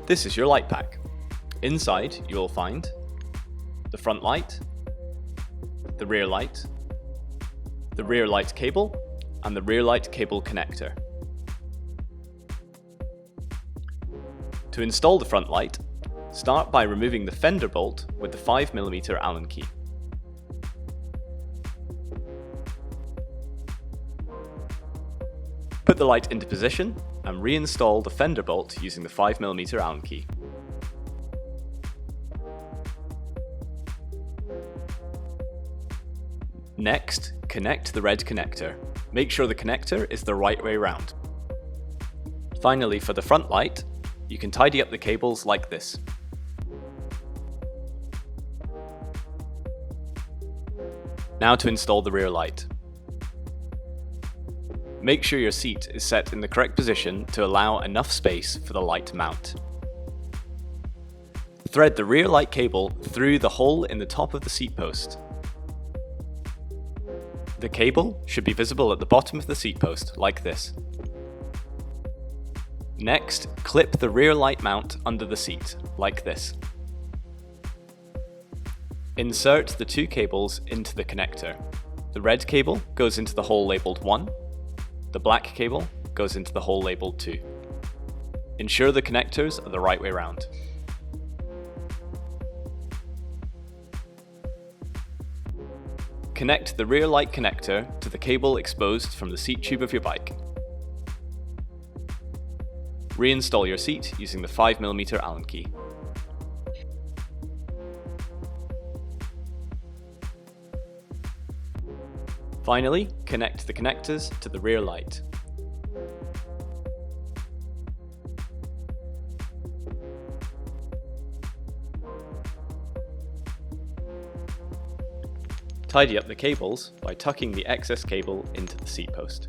This is your light pack. Inside you will find the front light, the rear light cable, and the rear light cable connector. To install the front light, start by removing the fender bolt with the 5mm Allen key. Put the light into position and reinstall the fender bolt using the 5mm Allen key. Next, connect the red connector. Make sure the connector is the right way round. Finally, for the front light, you can tidy up the cables like this. Now to install the rear light. Make sure your seat is set in the correct position to allow enough space for the light to mount. Thread the rear light cable through the hole in the top of the seat post. The cable should be visible at the bottom of the seat post, like this. Next, clip the rear light mount under the seat, like this. Insert the two cables into the connector. The red cable goes into the hole labelled 1. The black cable goes into the hole labelled 2. Ensure the connectors are the right way round. Connect the rear light connector to the cable exposed from the seat tube of your bike. Reinstall your seat using the 5mm Allen key. Finally, connect the connectors to the rear light. Tidy up the cables by tucking the excess cable into the seat post.